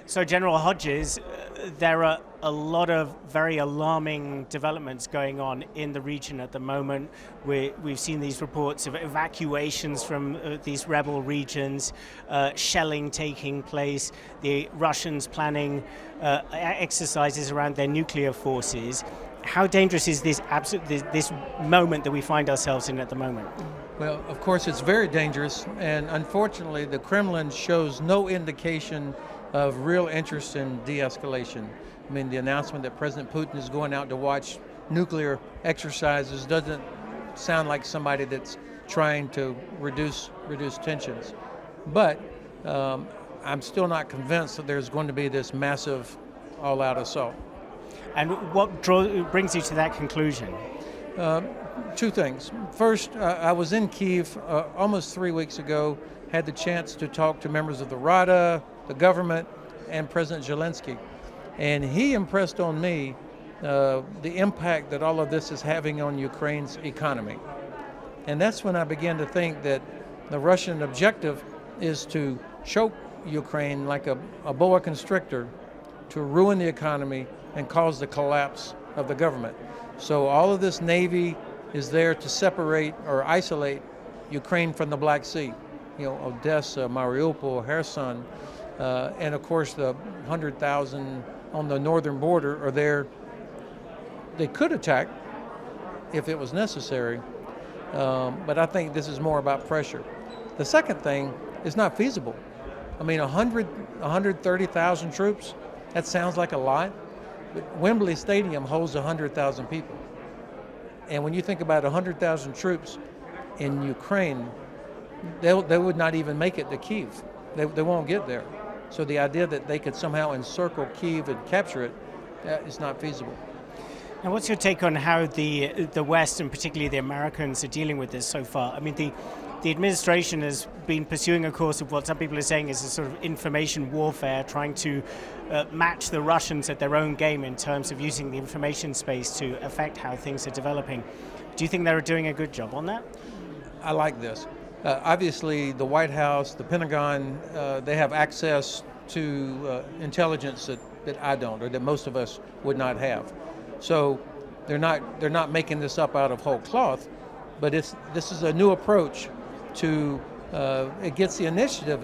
So, General Hodges, there are a lot of very alarming developments going on in the region at the moment. We've seen these reports of evacuations from these rebel regions, shelling taking place, the Russians planning exercises around their nuclear forces. How dangerous is this moment that we find ourselves in at the moment? Well, of course, it's very dangerous, and unfortunately, the Kremlin shows no indication of real interest in de-escalation. I mean, the announcement that President Putin is going out to watch nuclear exercises doesn't sound like somebody that's trying to reduce tensions. But I'm still not convinced that there's going to be this massive all-out assault. And what brings you to that conclusion? Two things. First, I was in Kyiv almost 3 weeks ago, had the chance to talk to members of the Rada, the government, and President Zelensky. And he impressed on me the impact that all of this is having on Ukraine's economy. And that's when I began to think that the Russian objective is to choke Ukraine like a boa constrictor, to ruin the economy and cause the collapse of the government. So all of this Navy is there to separate or isolate Ukraine from the Black Sea. You know, Odessa, Mariupol, Kherson, and of course the 100,000 on the northern border are there. They could attack if it was necessary, but I think this is more about pressure. The second thing is not feasible. I mean, 130,000 troops, that sounds like a lot, but Wembley Stadium holds 100,000 people. And when you think about 100,000 troops in Ukraine, they would not even make it to Kyiv. They won't get there. So the idea that they could somehow encircle Kyiv and capture it is not feasible. Now, what's your take on how the West, and particularly the Americans, are dealing with this so far? I mean, the administration has been pursuing a course of what some people are saying is a sort of information warfare, trying to match the Russians at their own game in terms of using the information space to affect how things are developing. Do you think they're doing a good job on that? I like this. Obviously, the White House, the Pentagon, they have access to intelligence that I don't, or that most of us would not have. So they're not making this up out of whole cloth, but this is a new approach to it gets the initiative.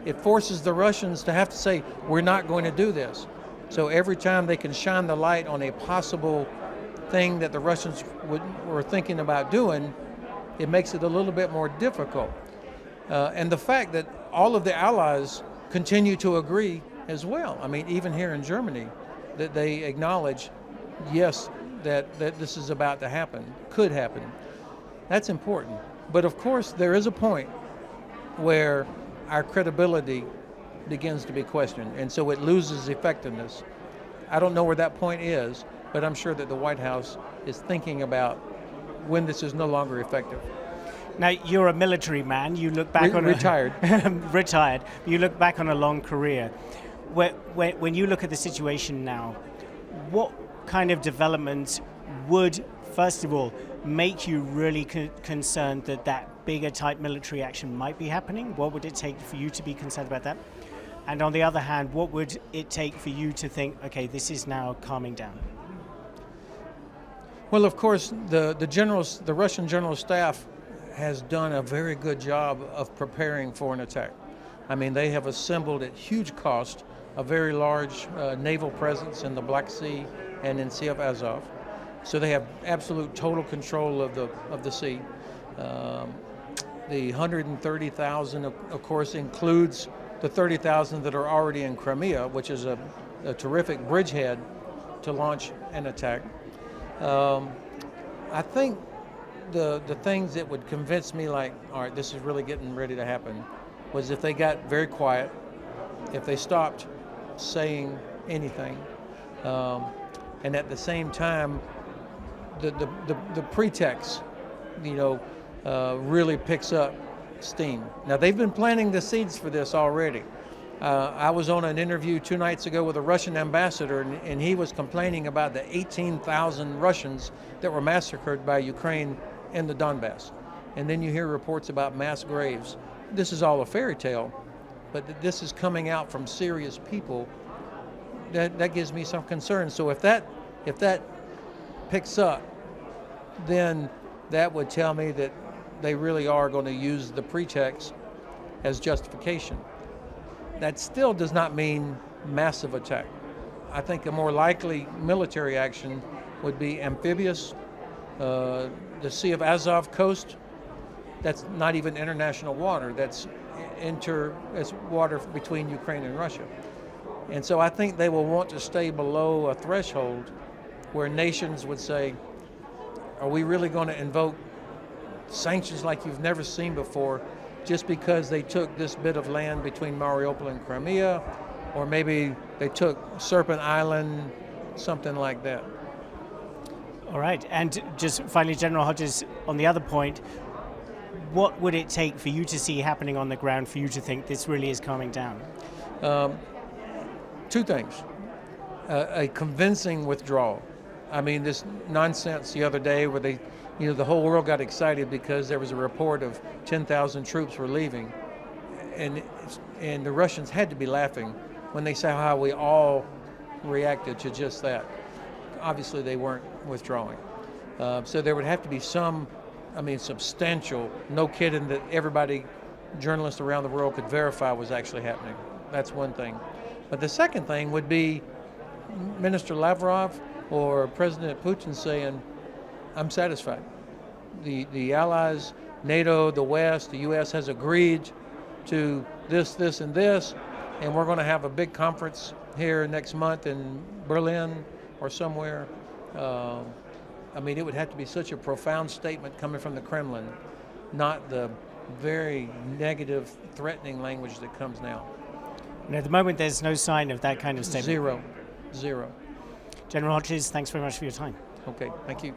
It forces the Russians to have to say, we're not going to do this. So every time they can shine the light on a possible thing that the Russians were thinking about doing, it makes it a little bit more difficult. And the fact that all of the allies continue to agree as well. I mean, even here in Germany, that they acknowledge, yes, that this is about to happen, could happen. That's important. But of course, there is a point where our credibility begins to be questioned, and so it loses effectiveness. I don't know where that point is, but I'm sure that the White House is thinking about when this is no longer effective. Now, you're a military man. You look back on retired. Retired. You look back on a long career. When you look at the situation now, what kind of developments would, first of all, make you really concerned that bigger type military action might be happening? What would it take for you to be concerned about that? And on the other hand, what would it take for you to think, okay, this is now calming down? Well, of course, the Russian General Staff has done a very good job of preparing for an attack. I mean, they have assembled at huge cost a very large naval presence in the Black Sea and in Sea of Azov. So they have absolute total control of the sea. The 130,000, of course, includes the 30,000 that are already in Crimea, which is a terrific bridgehead to launch an attack. I think the things that would convince me, like, all right, this is really getting ready to happen, was if they got very quiet, if they stopped saying anything, and at the same time, the pretext, really picks up steam. Now, they've been planting the seeds for this already. I was on an interview 2 nights ago with a Russian ambassador, and he was complaining about the 18,000 Russians that were massacred by Ukraine in the Donbass. And then you hear reports about mass graves. This is all a fairy tale, but this is coming out from serious people. That gives me some concern. So if that picks up, then that would tell me that they really are going to use the pretext as justification. That still does not mean massive attack. I think a more likely military action would be amphibious. The Sea of Azov coast, that's not even international water. That's water between Ukraine and Russia. And so I think they will want to stay below a threshold where nations would say, are we really going to invoke sanctions like you've never seen before just because they took this bit of land between Mariupol and Crimea, or maybe they took Serpent Island, something like that. All right, and just finally, General Hodges, on the other point, what would it take for you to see happening on the ground for you to think this really is calming down? Two things. A convincing withdrawal. I mean, this nonsense the other day where the whole world got excited because there was a report of 10,000 troops were leaving. And the Russians had to be laughing when they saw how we all reacted to just that. Obviously, they weren't withdrawing. So there would have to be some, substantial, no kidding, that everybody, journalists around the world could verify was actually happening. That's one thing. But the second thing would be Minister Lavrov or President Putin saying, I'm satisfied. The allies, NATO, the West, the U.S. has agreed to this, and this, and we're going to have a big conference here next month in Berlin or somewhere. It would have to be such a profound statement coming from the Kremlin, not the very negative, threatening language that comes now. And at the moment, there's no sign of that kind of statement. Zero. General Hodges, thanks very much for your time. Okay, thank you.